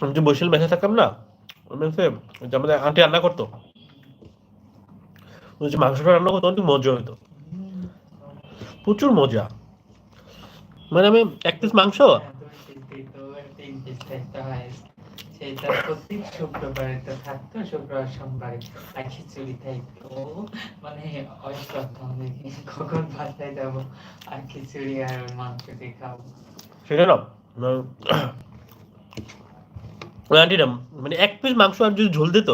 আমি যে বৈশাল মেসে থাকতাম না, ওই মেসে আমাদের আন্টি রান্না করতো, ওই যে মাংসটা রান্না করতো অনেক মজা হতো, প্রচুর মজা। মানে আমি এক পিস মাংস সেটা প্রতি শুক্রবারে তো থাকতো, শুক্রবার সোমবারে আর খিচুড়ি থাকতো, মানে কখন বাসায় যাবো আর খিচুড়ি আর মাংস দিয়ে খাবো। সেটা না ওই আন্টি না মানে এক পিস মাংস আর যদি ঝোল দিত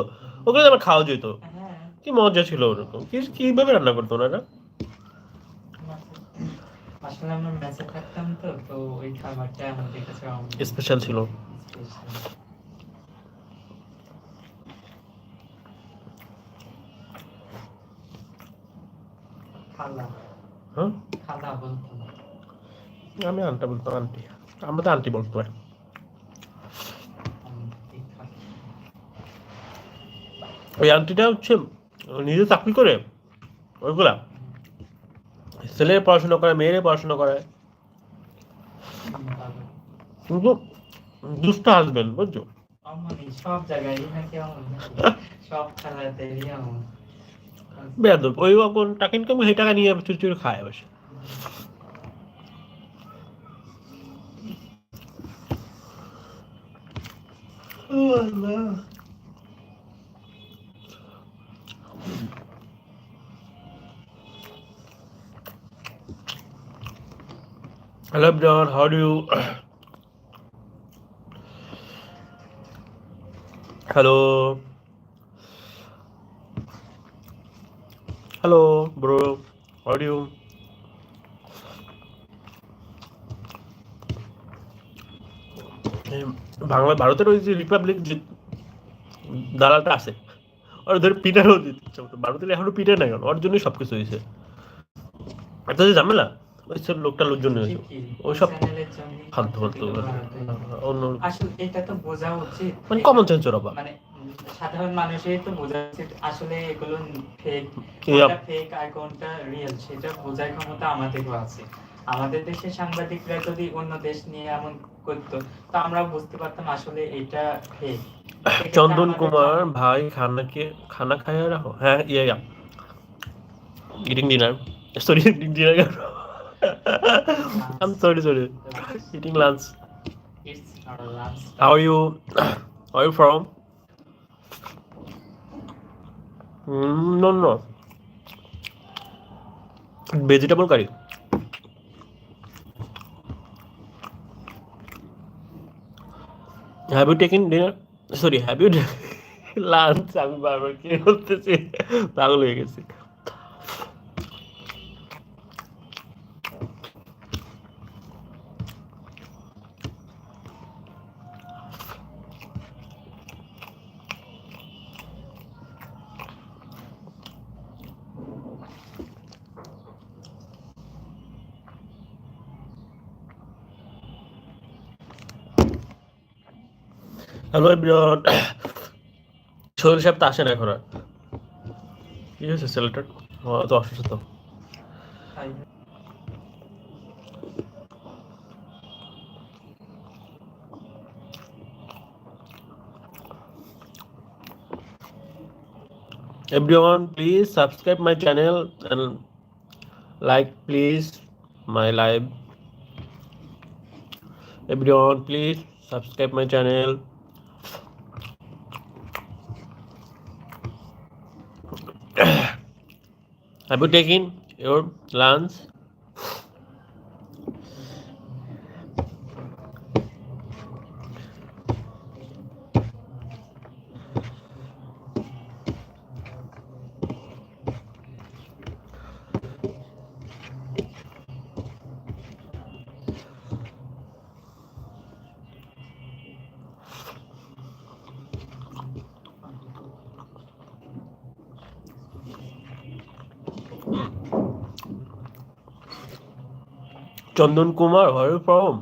ওগুলো আমার খাওয়া যেত, হ্যাঁ, কি মজা ছিল ওরকম। কিভাবে রান্না করতো ওনারা। আসলে আমরা মেসে থাকতাম তো, তো ওই খাবারটা আমাদের কাছে স্পেশাল ছিল। স্পেশাল। খালা, হ্যাঁ খালা বলতাম। আমি আন্টি বলতাম, আন্টি আমরা তো আন্টি বলতো। ওই আন্টিটা হচ্ছে নিজে চাকরি করে ওইগুলা ছেলের পড়াশোনা করে, মেয়েরে পড়াশোনা করে, কিন্তু দুষ্ট হাসবেন্ড বুঝছো। সব জায়গায় নাকি সব খালাতেই এমন। বেয়াদব, ওই এখন টাকা ইনকাম সেই টাকা নিয়ে চুরি চুরি খায় বসে। Hello everyone, how do you? Hello, hello, bro. How do you? Bangla ভারতের ওই যে রিপাবলিক যে দালালটা আছে, ওর ধরে পিটারও দিতে ইচ্ছা করতো। ভারতের এখনো পিটে না কেন? ওর জন্যই সবকিছু হয়েছে। এত যে ঝামেলা ওই সব লোকটার জন্য হয়েছে। ওই সব ফালতু ফালতু অন্য আসলে এটা তো বোঝা উচিত, মানে কমন সেন্সের অভাব। মানে সাধারণ মানুষের তো বোঝা উচিত আসলে এগুলো ফেক, কি কোনটা ফেক আর কোনটা রিয়েল সেটা বোঝার ক্ষমতা আমাদেরও আছে। আমাদের দেশের সাংবাদিকরা যদি অন্য দেশ নিয়ে এমন করতো তো আমরা বুঝতে পারতাম আসলে এটা ফেক। চন্দন কুমার ভাই খানা খাইয়া রাখো। হ্যাঁ yeah eating dinner, sorry eating dinner, I'm sorry eating lunch. It's our lunch. How are you? Are you from? No, vegetable curry. Have you taken dinner? Sorry, have you lunch? আমি বারবার কি বলতেছি, পাগল হয়ে গেছি। হ্যালো এভরিওয়ান, সোহেল সাহেব তো আসেন এখন আর। কি হয়েছে ছেলেটার? তো অসুস্থ। Everyone, please subscribe my channel and like please my live. Everyone, please subscribe my channel. Have you taken your lunch? Chandan Kumar, where are you from?